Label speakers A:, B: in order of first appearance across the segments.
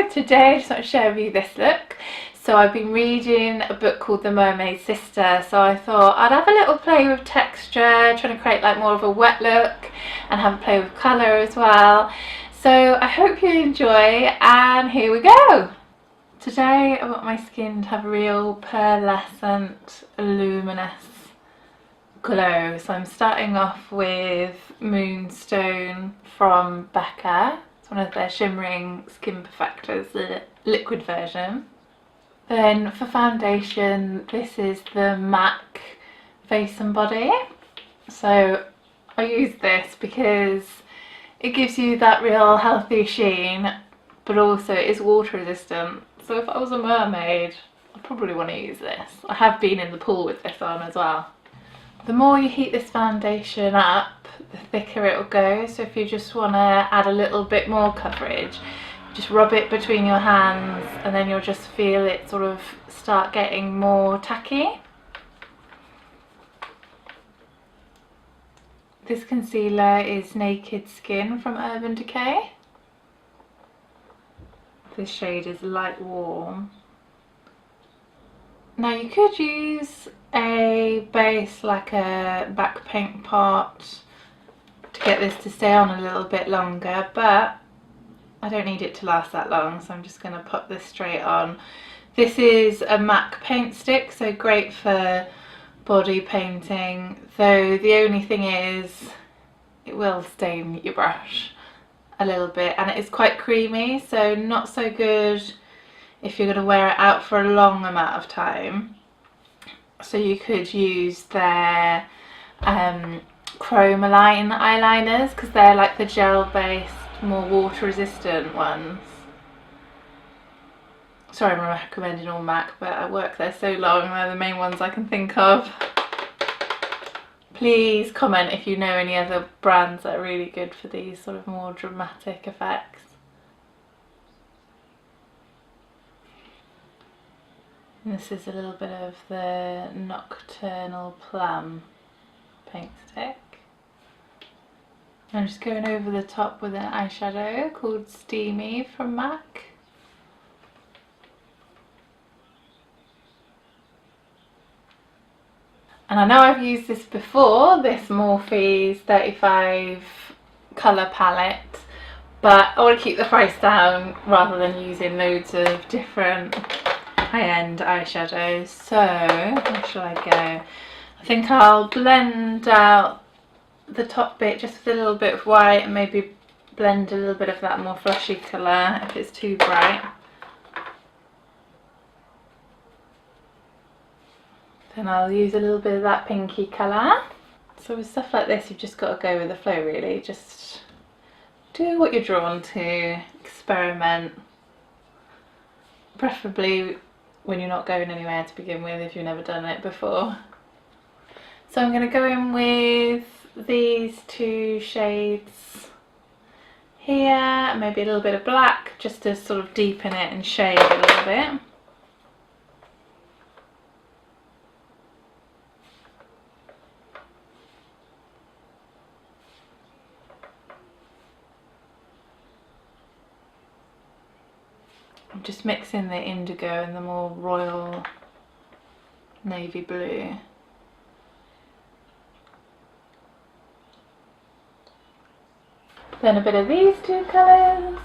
A: Hello, today I just want to share with you this look. So I've been reading a book called The Mermaid Sister, so I thought I'd have a little play with texture, trying to create like more of a wet look and have a play with colour as well. So I hope you enjoy, and here we go. Today I want my skin to have a real pearlescent, luminous glow. So I'm starting off with Moonstone from Beckham. It's one of their shimmering skin perfectors, the liquid version. Then for foundation, this is the MAC Face and Body. So I use this because it gives you that real healthy sheen, but also it is water resistant. So if I was a mermaid, I'd probably want to use this. I have been in the pool with this on as well. The more you heat this foundation up, the thicker it will go. So if you just want to add a little bit more coverage, just rub it between your hands and then you'll just feel it sort of start getting more tacky. This concealer is Naked Skin from Urban Decay. This shade is Light Warm. Now you could use a base like a back paint pot to get this to stay on a little bit longer, but I don't need it to last that long, so I'm just going to pop this straight on. This is a MAC paint stick, so great for body painting, though the only thing is it will stain your brush a little bit, and it is quite creamy, so not so good if you're going to wear it out for a long amount of time. So you could use their Chromaline eyeliners, because they're like the gel based, more water resistant ones. Sorry I'm recommending all MAC, but I work there so long, they're the main ones I can think of. Please comment if you know any other brands that are really good for these sort of more dramatic effects. And this is a little bit of the Nocturnal Plum paint stick. I'm just going over the top with an eyeshadow called Steamy from MAC. And I know I've used this before, this Morphe's 35 colour palette, but I want to keep the price down rather than using loads of different high-end eyeshadows. So where shall I go? I think I'll blend out the top bit just with a little bit of white and maybe blend a little bit of that more flushy colour if it's too bright. Then I'll use a little bit of that pinky colour. So with stuff like this, you've just got to go with the flow really. Just do what you're drawn to, experiment. Preferably when you're not going anywhere to begin with if you've never done it before. So I'm going to go in with these two shades here, maybe a little bit of black just to sort of deepen it and shade a little bit. I'm just mixing the indigo and the more royal navy blue. Then a bit of these two colours.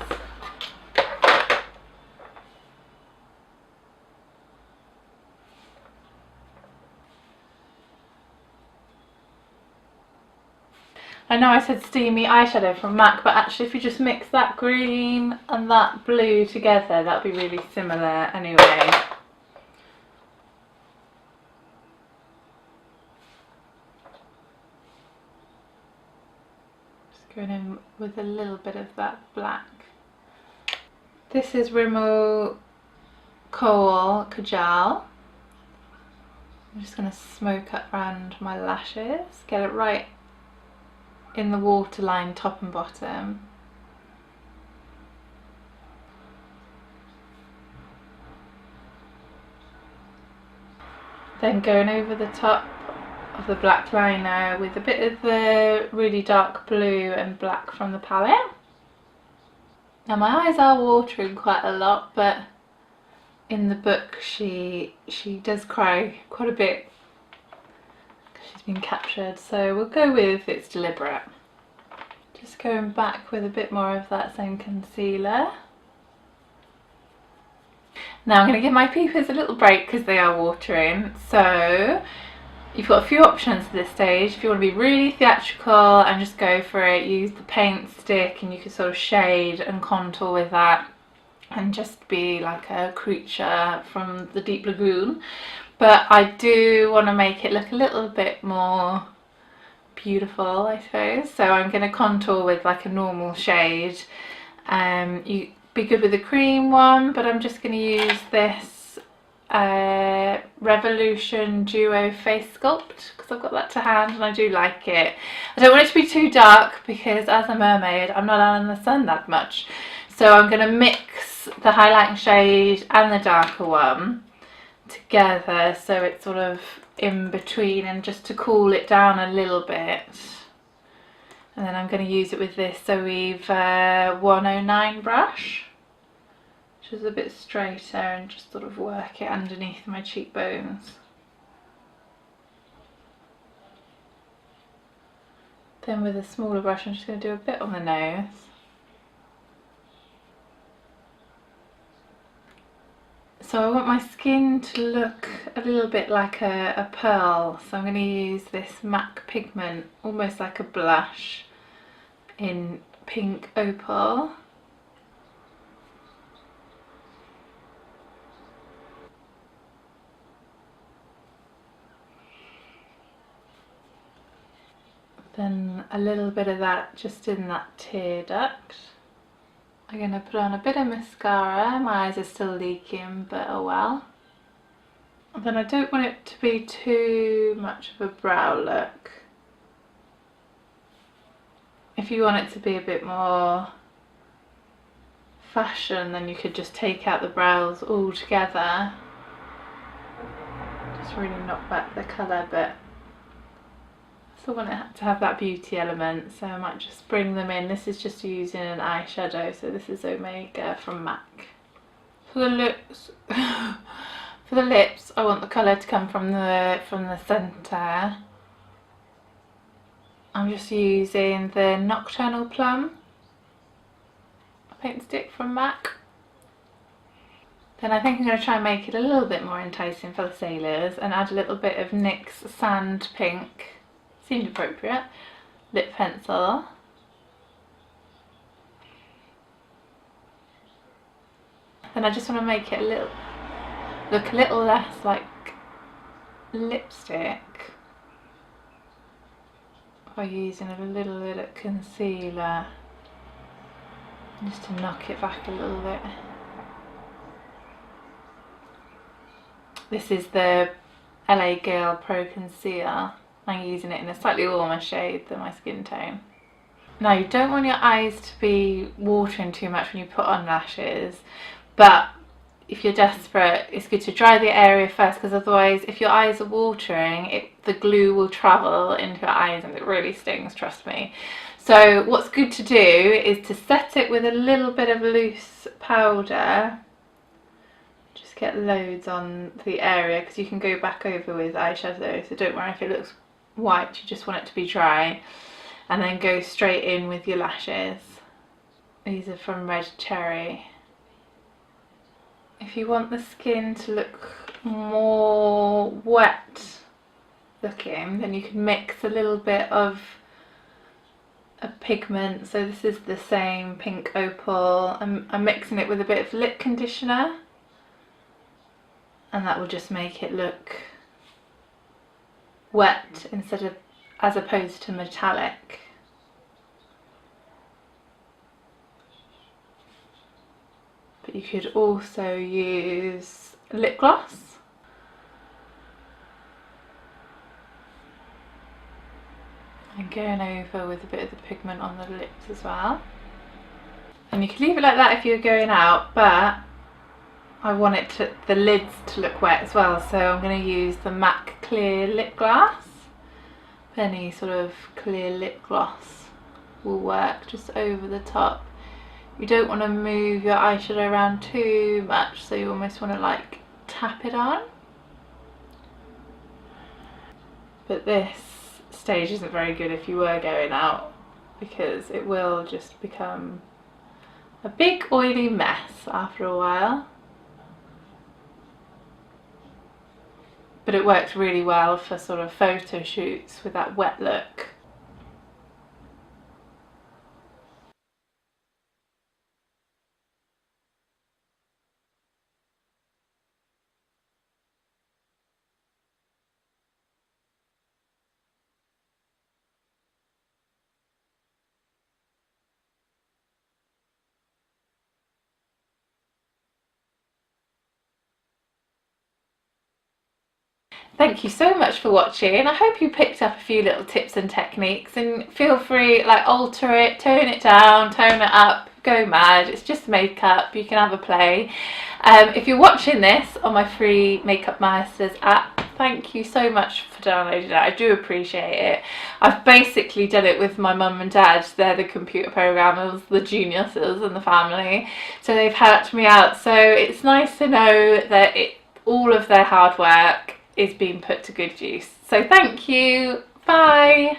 A: I know I said steamy eyeshadow from MAC, but actually if you just mix that green and that blue together, that'll be really similar anyway. Just going in with a little bit of that black. This is Rimmel Kohl Kajal. I'm just going to smoke up around my lashes, get it right in the waterline top and bottom. Then going over the top of the black liner with a bit of the really dark blue and black from the palette. Now my eyes are watering quite a lot, but in the book she does cry quite a bit. She's been captured, so we'll go with it's deliberate. Just going back with a bit more of that same concealer. Now I'm going to give my pupils a little break because they are watering, so you've got a few options at this stage. If you want to be really theatrical and just go for it, use the paint stick and you can sort of shade and contour with that and just be like a creature from the deep lagoon. But I do want to make it look a little bit more beautiful, I suppose. So I'm going to contour with like a normal shade. You be good with a cream one, but I'm just going to use this Revolution Duo Face Sculpt because I've got that to hand and I do like it. I don't want it to be too dark because as a mermaid I'm not out in the sun that much. So I'm going to mix the highlighting shade and the darker one together so it's sort of in between and just to cool it down a little bit. And then I'm going to use it with this We've 109 brush, which is a bit straighter, and just sort of work it underneath my cheekbones. Then with a smaller brush I'm just going to do a bit on the nose. So I want my skin to look a little bit like a pearl, so I'm going to use this MAC pigment, almost like a blush, in pink opal. Then a little bit of that just in that tear duct. I'm going to put on a bit of mascara. My eyes are still leaking, but oh well. And then I don't want it to be too much of a brow look. If you want it to be a bit more fashion, then you could just take out the brows altogether. Just really knock back the colour, but I still want it to have that beauty element, so I might just bring them in. This is just using an eyeshadow, so this is Omega from MAC. For the lips, I want the colour to come from the centre. I'm just using the Nocturnal Plum paint stick from MAC. Then I think I'm going to try and make it a little bit more enticing for the sailors and add a little bit of NYX Sand Pink. Seemed appropriate. Lip pencil. Then I just want to make it look a little less like lipstick by using a little bit of concealer just to knock it back a little bit. This is the LA Girl Pro Concealer. I'm using it in a slightly warmer shade than my skin tone. Now you don't want your eyes to be watering too much when you put on lashes, but if you're desperate it's good to dry the area first, because otherwise if your eyes are watering the glue will travel into your eyes and it really stings, trust me. So what's good to do is to set it with a little bit of loose powder. Just get loads on the area because you can go back over with eyeshadow, so don't worry if it looks white, you just want it to be dry, and then go straight in with your lashes. These are from Red Cherry. If you want the skin to look more wet looking, then you can mix a little bit of a pigment. So this is the same pink opal. I'm mixing it with a bit of lip conditioner, and that will just make it look wet as opposed to metallic. But you could also use lip gloss. And going over with a bit of the pigment on the lips as well. And you can leave it like that if you're going out, but I want the lids to look wet as well, so I'm going to use the MAC Clear Lip Gloss. Any sort of clear lip gloss will work just over the top. you don't want to move your eyeshadow around too much, so you almost want to like tap it on. But this stage isn't very good if you were going out, because it will just become a big oily mess after a while. But it works really well for sort of photo shoots with that wet look. Thank you so much for watching. I hope you picked up a few little tips and techniques, and feel free, like, alter it, tone it down, tone it up, go mad. It's just makeup, you can have a play. If you're watching this on my free Makeup Masters app, thank you so much for downloading it. I do appreciate it. I've basically done it with my mum and dad. They're the computer programmers, the geniuses in the family, so they've helped me out. So it's nice to know that all of their hard work is being put to good use. So thank you. Bye.